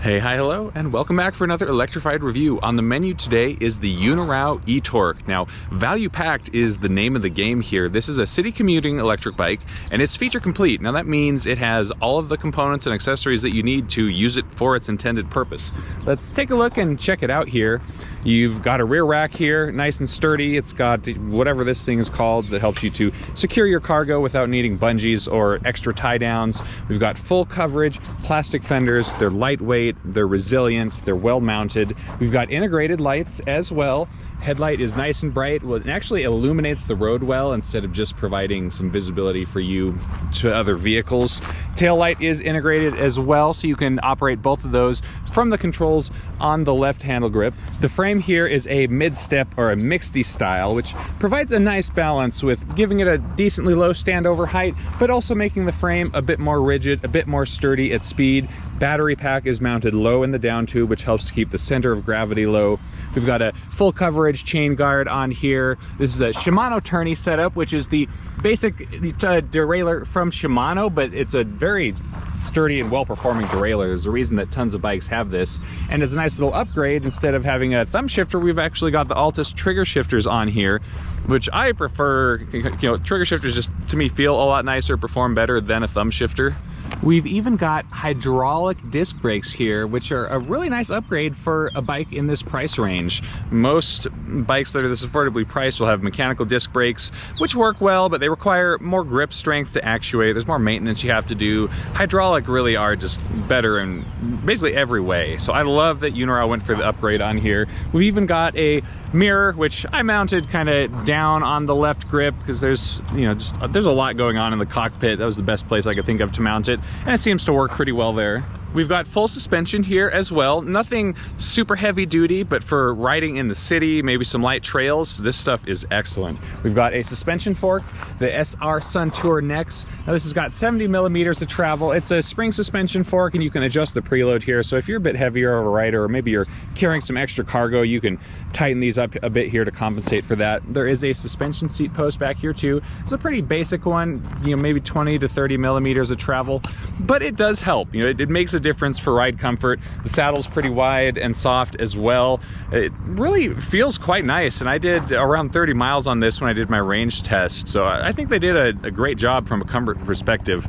Hey, hi, hello, and welcome back for another electrified review. On the menu today is the EUNORAU e-Torque. Now, value packed is the name of the game here. This is a city commuting electric bike, and it's feature complete. Now that means it has all of the components and accessories that you need to use it for its intended purpose. Let's take a look and check it out here. You've got a rear rack here, nice and sturdy. It's got whatever this thing is called that helps you to secure your cargo without needing bungees or extra tie downs. We've got full coverage, plastic fenders. They're lightweight, they're resilient, they're well mounted. We've got integrated lights as well. Headlight is nice and bright. Well, it actually illuminates the road well instead of just providing some visibility for you to other vehicles. Tail light is integrated as well, so you can operate both of those from the controls on the left handle grip. The frame here is a mid-step or a mixedy style, which provides a nice balance with giving it a decently low standover height, but also making the frame a bit more rigid, a bit more sturdy at speed. Battery pack is mounted low in the down tube, which helps to keep the center of gravity low. We've got a full coverage chain guard on here. This is a Shimano tourney setup, which is the basic derailleur from Shimano, but it's a very sturdy and well-performing derailleur. There's a reason that tons of bikes have this, and it's a nice little upgrade. Instead of having a thumb shifter, we've actually got the Altus trigger shifters on here, which I prefer. You know, trigger shifters just to me feel a lot nicer, perform better than a thumb shifter. We've even got hydraulic disc brakes here, which are a really nice upgrade for a bike in this price range. Most bikes that are this affordably priced will have mechanical disc brakes, which work well, but they require more grip strength to actuate. There's more maintenance you have to do. Hydraulic really are just better in basically every way. So I love that EUNORAU went for the upgrade on here. We've even got a mirror, which I mounted kind of down on the left grip because there's, you know, there's a lot going on in the cockpit. That was the best place I could think of to mount it, and it seems to work pretty well there. We've got full suspension here as well. Nothing super heavy duty, but for riding in the city, maybe some light trails, this stuff is excellent. We've got a suspension fork, the SR Suntour Nex. Now this has got 70 millimeters of travel. It's a spring suspension fork, and you can adjust the preload here. So if you're a bit heavier of a rider, or maybe you're carrying some extra cargo, you can tighten these up a bit here to compensate for that. There is a suspension seat post back here too. It's a pretty basic one, you know, maybe 20 to 30 millimeters of travel, but it does help. You know, it makes a difference for ride comfort. The saddle's pretty wide and soft as well. It really feels quite nice, and I did around 30 miles on this when I did my range test, so I think they did a great job from a comfort perspective.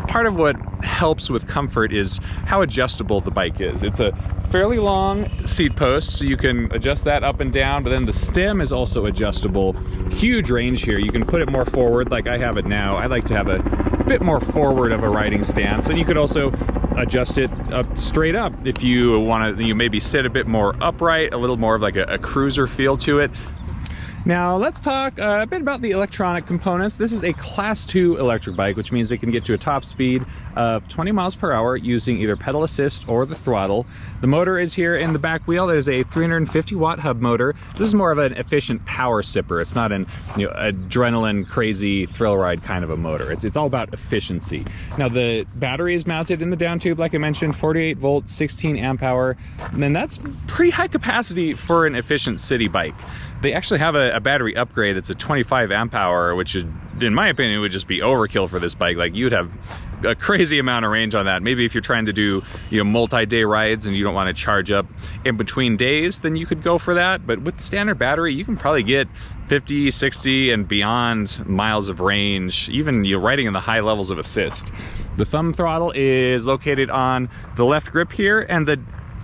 Part of what helps with comfort is how adjustable the bike is. It's a fairly long seat post, so you can adjust that up and down, but then the stem is also adjustable. Huge range here. You can put it more forward like I have it now. I like to have a bit more forward of a riding stance, and you could also adjust it up straight up if you want to. You maybe sit a bit more upright, a little more of like a cruiser feel to it. Now let's talk a bit about the electronic components. This is a class 2 electric bike, which means it can get to a top speed of 20 miles per hour using either pedal assist or the throttle. The motor is here in the back wheel. There's a 350 watt hub motor. This is more of an efficient power sipper. It's not an adrenaline crazy thrill ride kind of a motor. It's all about efficiency. Now the battery is mounted in the down tube, like I mentioned, 48 volt, 16 amp hour, and then that's pretty high capacity for an efficient city bike. They actually have a battery upgrade that's a 25 amp hour, which is, in my opinion, would just be overkill for this bike. Like, you'd have a crazy amount of range on that. Maybe if you're trying to do, you know, multi-day rides and you don't want to charge up in between days, then you could go for that. But with the standard battery, you can probably get 50, 60 and beyond miles of range, even, you know, riding in the high levels of assist. The thumb throttle is located on the left grip here, and the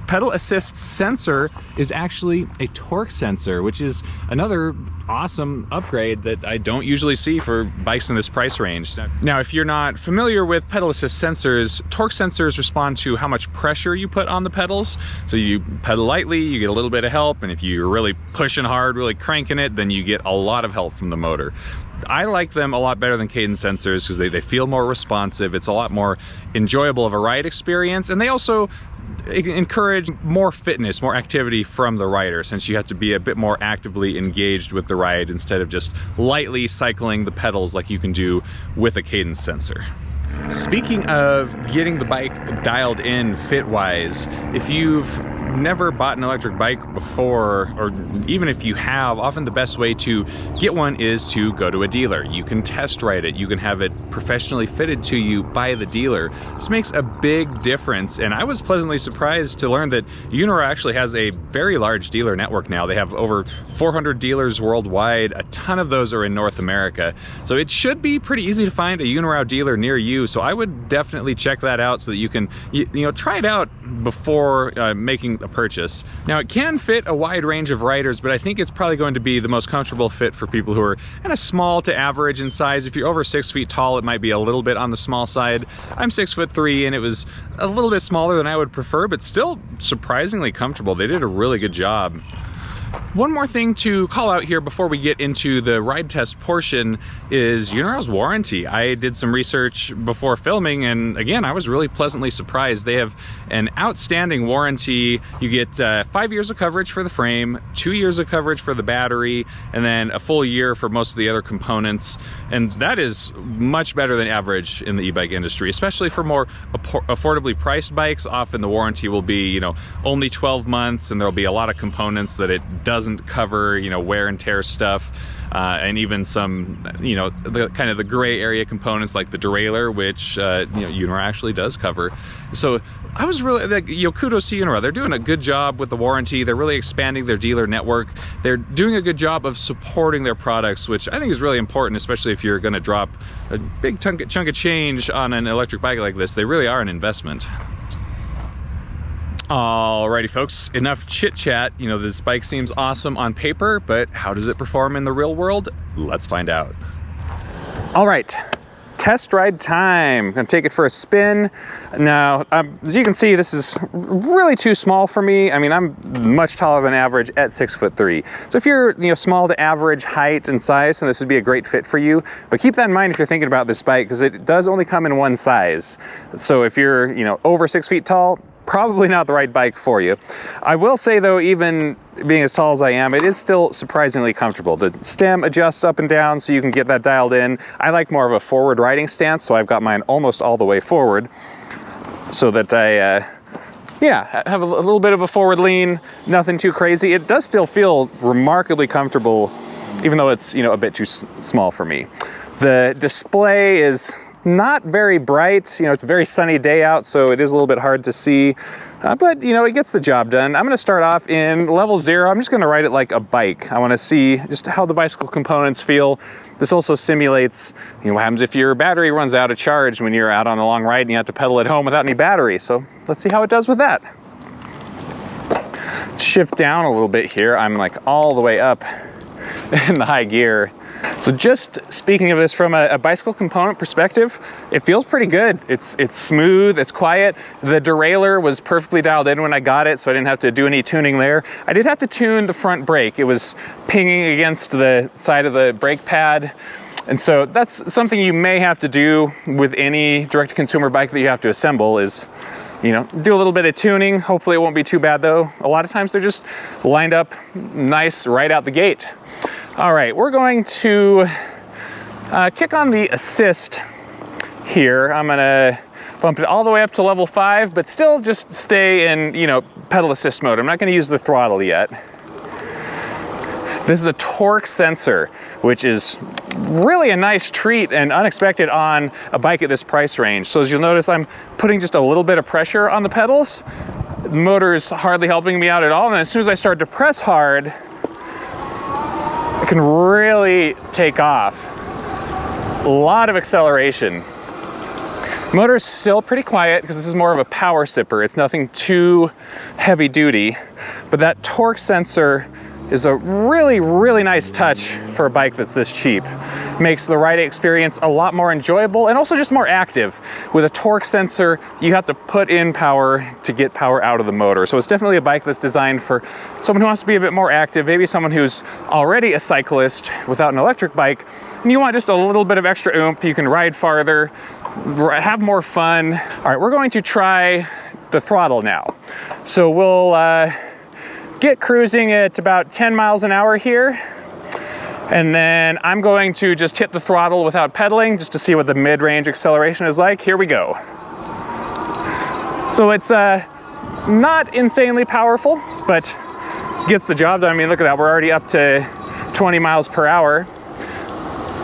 pedal assist sensor is actually a torque sensor, which is another awesome upgrade that I don't usually see for bikes in this price range. Now, if you're not familiar with pedal assist sensors, torque sensors respond to how much pressure you put on the pedals. So you pedal lightly, you get a little bit of help, and if you're really pushing hard, really cranking it, then you get a lot of help from the motor. I like them a lot better than cadence sensors because they feel more responsive. It's a lot more enjoyable of a ride experience, and they also encourage more fitness, more activity from the rider, since you have to be a bit more actively engaged with the ride instead of just lightly cycling the pedals like you can do with a cadence sensor. Speaking of getting the bike dialed in fit-wise, if you've never bought an electric bike before, or even if you have, often the best way to get one is to go to a dealer. You can test ride it, you can have it professionally fitted to you by the dealer. This makes a big difference, and I was pleasantly surprised to learn that EUNORAU actually has a very large dealer network now. They have over 400 dealers worldwide. A ton of those are in North America. So it should be pretty easy to find a EUNORAU dealer near you. So I would definitely check that out so that you can, you know, try it out before making a purchase. Now, it can fit a wide range of riders, but I think it's probably going to be the most comfortable fit for people who are kind of small to average in size. If you're over 6 feet tall, it might be a little bit on the small side. I'm 6'3", and it was a little bit smaller than I would prefer, but still surprisingly comfortable. They did a really good job. One more thing to call out here before we get into the ride test portion is EUNORAU's warranty. I did some research before filming, and again, I was really pleasantly surprised. They have an outstanding warranty. You get 5 years of coverage for the frame, 2 years of coverage for the battery, and then a full year for most of the other components. And that is much better than average in the e-bike industry, especially for more affordably priced bikes. Often the warranty will be, you know, only 12 months, and there'll be a lot of components that it doesn't cover, you know, wear and tear stuff, and even some, you know, the kind of the gray area components like the derailleur, which you know, EUNORAU actually does cover. So I was really, like, you know, kudos to EUNORAU. They're doing a good job with the warranty. They're really expanding their dealer network. They're doing a good job of supporting their products, which I think is really important, especially if you're going to drop a big chunk of change on an electric bike like this. They really are an investment. Alrighty folks, enough chit chat. You know, this bike seems awesome on paper, but how does it perform in the real world? Let's find out. All right, test ride time. I'm gonna take it for a spin. Now, as you can see, this is really too small for me. I mean, I'm much taller than average at 6'3". So if you're, you know, small to average height and size, then this would be a great fit for you. But keep that in mind if you're thinking about this bike, because it does only come in one size. So if you're, you know, over 6 feet tall, probably not the right bike for you. I will say though, even being as tall as I am, it is still surprisingly comfortable. The stem adjusts up and down so you can get that dialed in. I like more of a forward riding stance, so I've got mine almost all the way forward so that I yeah, have a little bit of a forward lean, nothing too crazy. It does still feel remarkably comfortable, even though it's, you know, a bit too small for me. The display is not very bright. You know, it's a very sunny day out, so it is a little bit hard to see, but you know, it gets the job done. I'm going to start off in level 0. I'm just going to ride it like a bike. I want to see just how the bicycle components feel. This also simulates, you know, what happens if your battery runs out of charge when you're out on a long ride and you have to pedal at home without any battery. So let's see how it does with that. Shift down a little bit here. I'm like all the way up in the high gear. So just speaking of this from a bicycle component perspective, it feels pretty good. It's smooth, it's quiet. The derailleur was perfectly dialed in when I got it, so I didn't have to do any tuning there. I did have to tune the front brake. It was pinging against the side of the brake pad. And so that's something you may have to do with any direct-to-consumer bike that you have to assemble is, you know, do a little bit of tuning. Hopefully it won't be too bad though. A lot of times they're just lined up nice right out the gate. All right, we're going to kick on the assist here. I'm gonna bump it all the way up to level 5, but still just stay in, you know, pedal assist mode. I'm not gonna use the throttle yet. This is a torque sensor, which is really a nice treat and unexpected on a bike at this price range. So as you'll notice, I'm putting just a little bit of pressure on the pedals. The motor is hardly helping me out at all, and as soon as I start to press hard, it can really take off. A lot of acceleration. Motor is still pretty quiet because this is more of a power sipper. It's nothing too heavy duty, but that torque sensor is a really, really nice touch for a bike that's this cheap. Makes the riding experience a lot more enjoyable and also just more active. With a torque sensor, you have to put in power to get power out of the motor. So it's definitely a bike that's designed for someone who wants to be a bit more active, maybe someone who's already a cyclist without an electric bike, and you want just a little bit of extra oomph. You can ride farther, have more fun. All right, we're going to try the throttle now. So we'll get cruising at about 10 miles an hour here. And then I'm going to just hit the throttle without pedaling just to see what the mid-range acceleration is like. Here we go. So it's not insanely powerful, but gets the job done. I mean, look at that, we're already up to 20 miles per hour.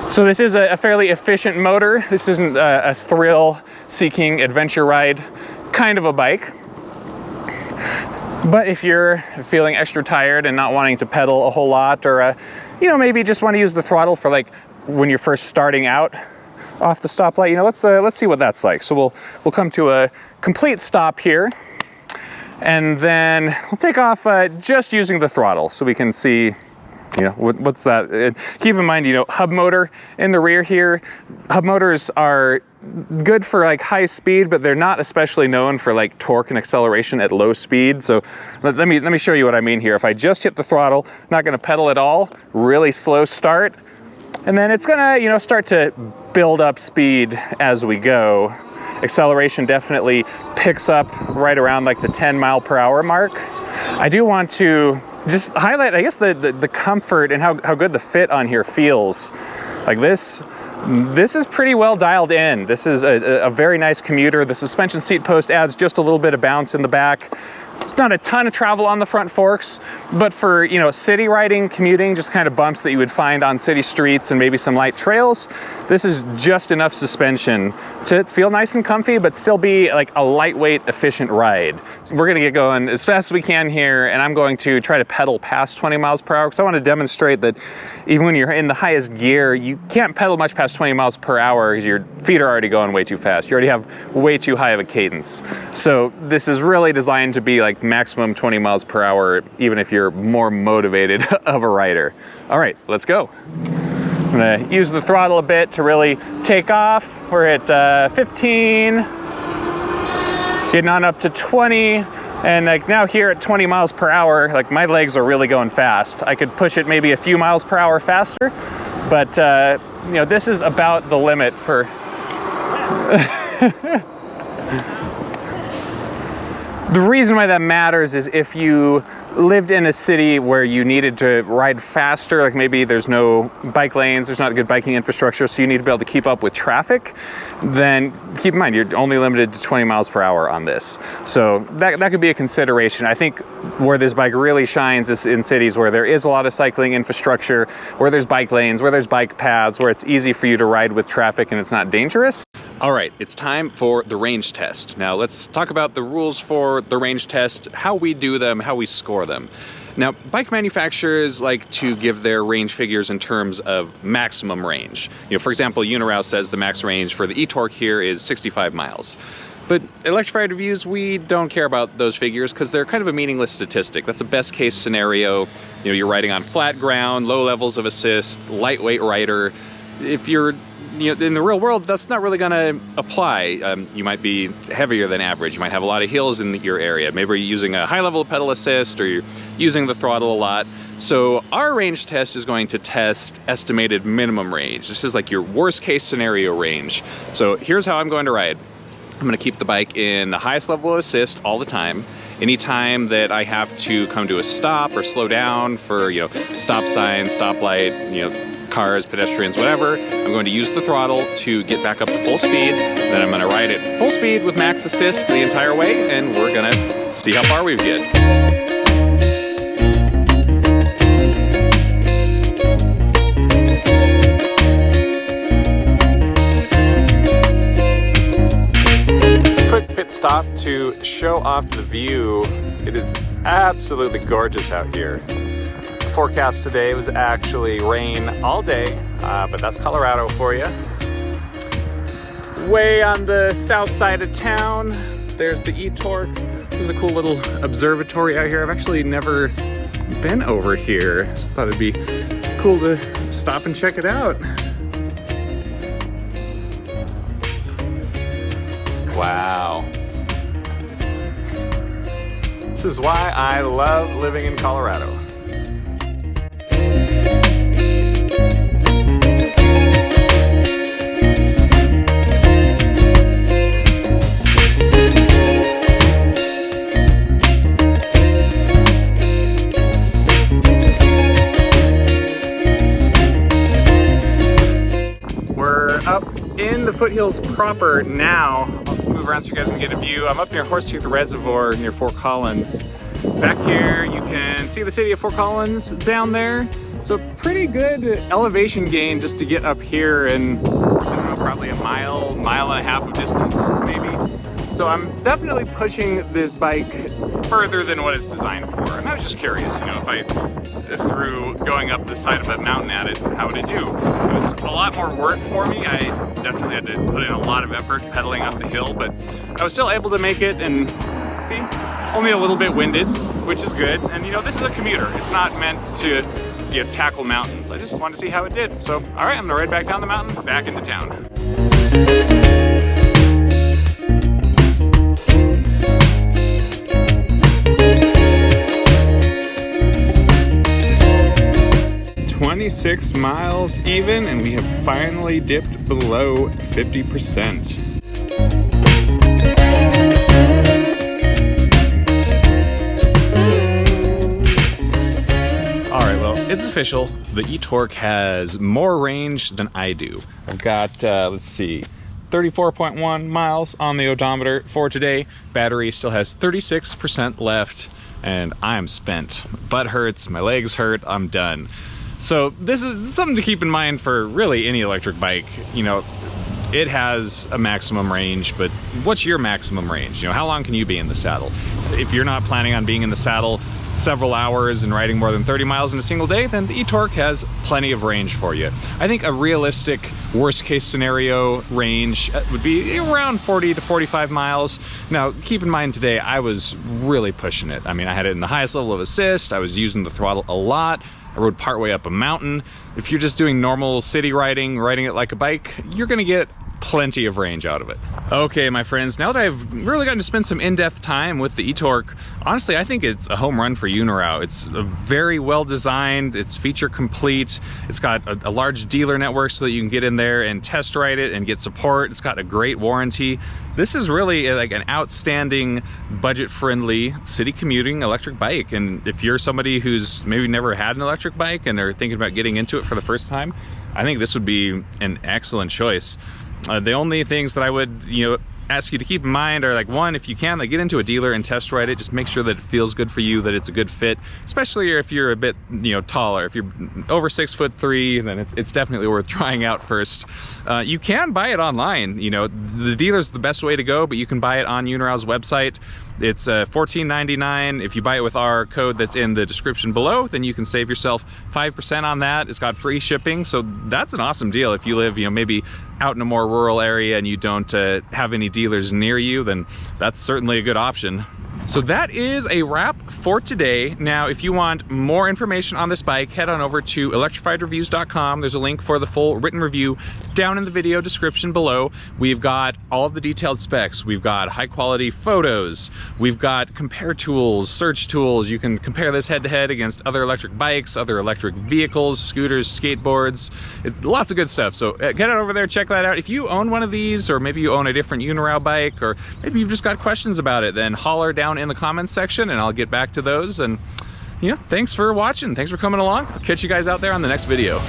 So this is a fairly efficient motor. This isn't a thrill-seeking adventure ride kind of a bike. But if you're feeling extra tired and not wanting to pedal a whole lot, or you know, maybe just want to use the throttle for like when you're first starting out off the stoplight, you know, let's see what that's like. So we'll come to a complete stop here, and then we'll take off just using the throttle so we can see, you know, what's that. Keep in mind, you know, hub motor in the rear here. Hub motors are good for like high speed, but they're not especially known for like torque and acceleration at low speed. So let me show you what I mean here. If I just hit the throttle, not going to pedal at all, really slow start, and then it's gonna, you know, start to build up speed as we go. Acceleration definitely picks up right around like the 10 mile per hour mark. I do want to just highlight, I guess, the comfort and how good the fit on here feels. Like this is pretty well dialed in. This is a very nice Commuter. The suspension seat post adds just a little bit of bounce in the back. It's not a ton of travel on the front forks, but for, you know, city riding, commuting, just kind of bumps that you would find on city streets and maybe some light trails, this is just enough suspension to feel nice and comfy, but still be like a lightweight, efficient ride. So we're gonna get going as fast as we can here, and I'm going to try to pedal past 20 miles per hour because I want to demonstrate that even when you're in the highest gear, you can't pedal much past 20 miles per hour because your feet are already going way too fast. You already have way too high of a cadence. So this is really designed to be like maximum 20 miles per hour, even if you're more motivated of a rider. All right, let's go. I'm gonna use the throttle a bit to really take off. We're at 15, getting on up to 20, and like now here at 20 miles per hour, like my legs are really going fast. I could push it maybe a few miles per hour faster, but you know, this is about the limit for The reason why that matters is if you lived in a city where you needed to ride faster, like maybe there's no bike lanes, there's not a good biking infrastructure, so you need to be able to keep up with traffic, then keep in mind you're only limited to 20 miles per hour on this. So that could be a consideration. I think where this bike really shines is in cities where there is a lot of cycling infrastructure, where there's bike lanes, where there's bike paths, where it's easy for you to ride with traffic and it's not dangerous. All right, it's time for the range test. Now let's talk about the rules for the range test, how we do them, how we score them. Now, bike manufacturers like to give their range figures in terms of maximum range. You know, for example, EUNORAU says the max range for the e-torque here is 65 miles. But Electrified Reviews, we don't care about those figures because they're kind of a meaningless statistic. That's a best case scenario. You know, you're riding on flat ground, low levels of assist, lightweight rider. If you're, you know, in the real world, that's not really going to apply. You might be heavier than average. You might have a lot of hills in your area. Maybe you're using a high level of pedal assist, or you're using the throttle a lot. So our range test is going to test estimated minimum range. This is like your worst case scenario range. So here's how I'm going to ride. I'm going to keep the bike in the highest level of assist all the time. Anytime that I have to come to a stop or slow down for, you know, stop sign, stoplight, you know, cars, pedestrians, whatever, I'm going to use the throttle to get back up to full speed. Then I'm going to ride at full speed with max assist the entire way, and we're going to see how far we get. Pit stop to show off the view. It is absolutely gorgeous out here. The forecast today was actually rain all day, but that's Colorado for you. Way on the south side of town, there's the e-torque. This is a cool little observatory out here. I've actually never been over here, so I thought it'd be cool to stop and check it out. Wow. This is why I love living in Colorado. We're up in the foothills proper now. I'll move move around so you guys can get a view. I'm up near Horsetooth Reservoir near Fort Collins. Back here you can see the city of Fort Collins down there. So pretty good elevation gain just to get up here, and I don't know, probably a mile and a half of distance maybe. So I'm definitely pushing this bike further than what it's designed for. And I was just curious, you know, if I threw going up the side of a mountain at it, how would it do? It was a lot more work for me. I definitely had to put in a lot of effort pedaling up the hill, but I was still able to make it and be only a little bit winded, which is good. And you know, this is a commuter. It's not meant to, you know, tackle mountains. I just wanted to see how it did. So, all right, I'm gonna ride back down the mountain, back into town. 26 miles even, and we have finally dipped below 50%. It's official, the e-Torque has more range than I do. I've got, let's see, 34.1 miles on the odometer for today. Battery still has 36% left, and I'm spent. Butt hurts, my legs hurt, I'm done. So this is something to keep in mind for really any electric bike. You know, it has a maximum range, but what's your maximum range? You know, how long can you be in the saddle? If you're not planning on being in the saddle several hours and riding more than 30 miles in a single day, then the e-Torque has plenty of range for you. I think a realistic worst case scenario range would be around 40 to 45 miles. Now, keep in mind today, I was really pushing it. I mean, I had it in the highest level of assist. I was using the throttle a lot. I rode partway up a mountain. If you're just doing normal city riding it like a bike, you're gonna get plenty of range out of it. Okay, my friends, now that I've really gotten to spend some in-depth time with the e-Torque, honestly, I think it's a home run for EUNORAU. It's very well designed, it's feature complete, it's got a large dealer network so that you can get in there and test ride it and get support. It's got a great warranty. This is really like an outstanding, budget-friendly city commuting electric bike. And if you're somebody who's maybe never had an electric bike and they're thinking about getting into it for the first time, I think this would be an excellent choice. The only things that I would, you know, ask you to keep in mind are, like, one, if you can, like, get into a dealer and test ride it. Just make sure that it feels good for you, that it's a good fit, especially if you're a bit, you know, taller. If you're over 6'3", then it's definitely worth trying out first. You can buy it online. You know, the dealer's the best way to go, but you can buy it on EUNORAU's website. It's $14.99. If you buy it with our code that's in the description below, then you can save yourself 5% on that. It's got free shipping, so that's an awesome deal. If you live, you know, maybe out in a more rural area and you don't have any dealers near you, then that's certainly a good option. So that is a wrap for today. Now, if you want more information on this bike, head on over to electrifiedreviews.com. There's a link for the full written review down in the video description below. We've got all of the detailed specs. We've got high quality photos. We've got compare tools, search tools. You can compare this head to head against other electric bikes, other electric vehicles, scooters, skateboards. It's lots of good stuff. So get on over there, check that out. If you own one of these, or maybe you own a different EUNORAU bike, or maybe you've just got questions about it, then holler down in the comments section and I'll get back to those. And you know, thanks for watching, thanks for coming along. I'll catch you guys out there on the next video.